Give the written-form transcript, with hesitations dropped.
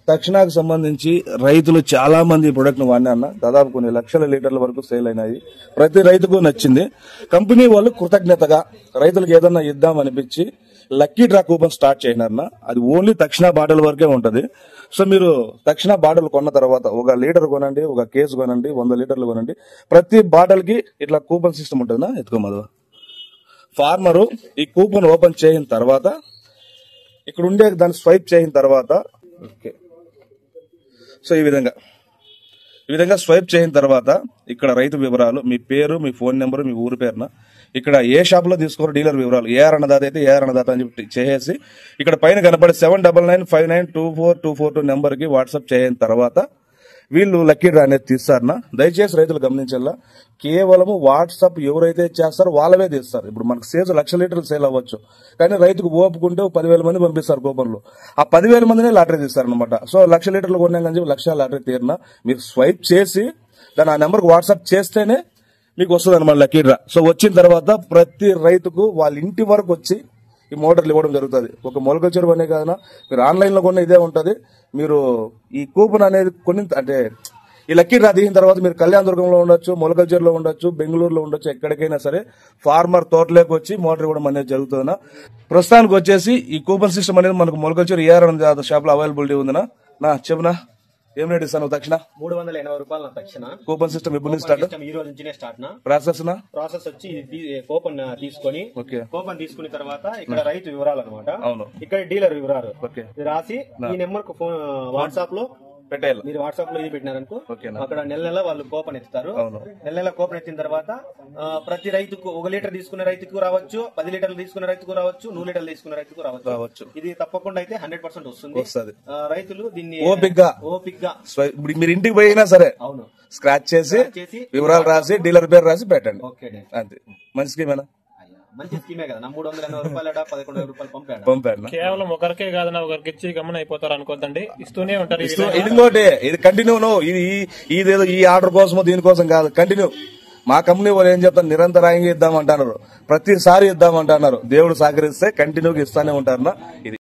తక్షణాకు సంబంధించి రైతులు చాలా మంది ఈ ప్రొడక్ట్ ను వాడినా దాదాపు కొన్ని లక్షల లీటర్ల వరకు సేల్ అయినాయి. ప్రతి రైతుకు నచ్చింది. కంపెనీ వాళ్ళు కృతజ్ఞతగా రైతులకు ఏదన్నా ఇద్దాం అనిపించి లక్కీ డ్రా కూపన్ స్టార్ట్ చేసినారన్నా. అది ఓన్లీ తక్షణ బాటిల్ వరకే ఉంటది. సో మీరు తక్షణ బాటిల్ కొన్న తర్వాత 1 లీటర్ కొనండి, 1 కేసు కొనండి, 100 లీటర్లు కొనండి. ప్రతి బాటిల్ కి ఇట్లా కూపన్ సిస్టమ్ ఉంటుందా ఎత్తుకోమదు. ఫార్మరు ఈ కూపన్ ఓపెన్ చేసిన తర్వాత ఇక్కడ ఉండే దాన్ని స్వైప్ చేసిన తర్వాత ఓకే, సో ఈ విధంగా స్వైప్ చేసిన తర్వాత ఇక్కడ రైతు వివరాలు, మీ పేరు, మీ ఫోన్ నెంబర్, మీ ఊరి పేరున, ఇక్కడ ఏ షాప్ లో తీసుకోరు డీలర్ వివరాలు, ఏఆర్ అన్నదాత అయితే ఏఆర్ అన్నదాత అని చెప్పి చేసి ఇక్కడ పైన కనపడే 7995924242 నెంబర్ కి వాట్సాప్ చేయని తర్వాత వీళ్ళు లక్కీ డ్రా అనేది తీస్తారన్నా. దయచేసి రైతులు గమనించాలా, కేవలము వాట్సాప్ ఎవరైతే చేస్తారో వాళ్ళవే తీస్తారు. ఇప్పుడు మనకు సేల్స్ 1,00,000 లీటర్లు సేల్ అవ్వచ్చు, కానీ రైతుకు ఓపుకుంటే 10,000 మంది పంపిస్తారు కూపన్లు. ఆ 10,000 మందినే లాటరీ తీస్తారనమాట. సో 1,00,000 లీటర్లు కొన్నాం కానీ 1,00,000 లాటరీ తీరినా మీరు స్వైప్ చేసి దాని ఆ నెంబర్కి వాట్సాప్ చేస్తేనే మీకు వస్తుంది అనమాట లక్కీ డ్రా. సో వచ్చిన తర్వాత ప్రతి రైతుకు వాళ్ళ ఇంటి వరకు వచ్చి ఈ మోటార్లు ఇవ్వడం జరుగుతుంది. ఒక మొలకల చెరువు అనే కాదన్నా, మీరు ఆన్లైన్ లో కొన్న ఇదే ఉంటది. మీరు ఈ కూపన్ అనేది కొన్ని అంటే ఈ లక్కీ డ్రా తీసిన తర్వాత మీరు కళ్యాణదుర్గంలో ఉండొచ్చు, మొలకల చెరువులో ఉండొచ్చు, బెంగళూరులో ఉండొచ్చు, ఎక్కడికైనా సరే ఫార్మర్ తోటలోకి వచ్చి మోటార్ ఇవ్వడం అనేది జరుగుతుందన్నా. ప్రస్తుతానికి వచ్చేసి ఈ కూపన్ సిస్టమ్ అనేది మనకు మొలకల చెరువు ఏఆర్ షాప్ లో అవైలబిలిటీ ఉందన్నా. నా చెప్పునా ఏం రేట్ ఇస్తాను తక్షణ? 380 రూపాయలు తక్షణ. కూపన్ సిస్టమ్ ఎప్పుడు స్టార్ట్? ఈ రోజు నుంచినే స్టార్ట్. ప్రాసెస్ వచ్చి కూపన్ తీసుకొని కూపన్ తీసుకున్న తర్వాత ఇక్కడ రైతు వివరాలు అనమాట, ఇక్కడ డీలర్ వివరాలు రాసి ఈ నెంబర్ కు ఫోన్ వాట్సాప్ లో పెట్టాలి. మీరు వాట్సాప్ లో ఇది పెట్టినారనుకో అక్కడ నెల వాళ్ళు కూపన్ ఎత్తుతారు. నెల కూపన్ ఎత్తిన తర్వాత ప్రతి రైతుకు 1 లీటర్ తీసుకున్న రైతుకు రావచ్చు, 10 లీటర్లు తీసుకున్న రైతుకు రావచ్చు, 100 లీటర్లు తీసుకున్న రైతుకు రావచ్చు. ఇది తప్పకుండా అయితే 100% వస్తుంది. రైతులు దీన్ని ఓపిక్ గా మీరు ఇంటికి పోయినా సరే అవును స్క్రాచ్ చేసి వివరాలు రాసి డీలర్ పేరు రాసి పెట్టండి. అంతే, మంచి స్కీమేనా? మంచి స్కీమే కదా. 380 రూపాయలు 11,000 రూపాయలు పంపాడు. కేవలం ఒకరికే కాదన్నా, ఒకరికి ఇచ్చి గమనం అయిపోతారు అనుకోద్దండి, ఇస్తూనే ఉంటారు. ఇంకోటి ఇది కంటిన్యూ, ఇదేదో ఈ ఆర్డర్ కోసమో దీనికోసం కాదు, కంటిన్యూ. మా కంపెనీ వాళ్ళు ఏం చెప్తారు, నిరంతరాయంగా ఇద్దామంటున్నారు, ప్రతిసారి ఇద్దామంటున్నారు. దేవుడు సహకరిస్తే కంటిన్యూగా ఇస్తానే ఉంటారు. ఇది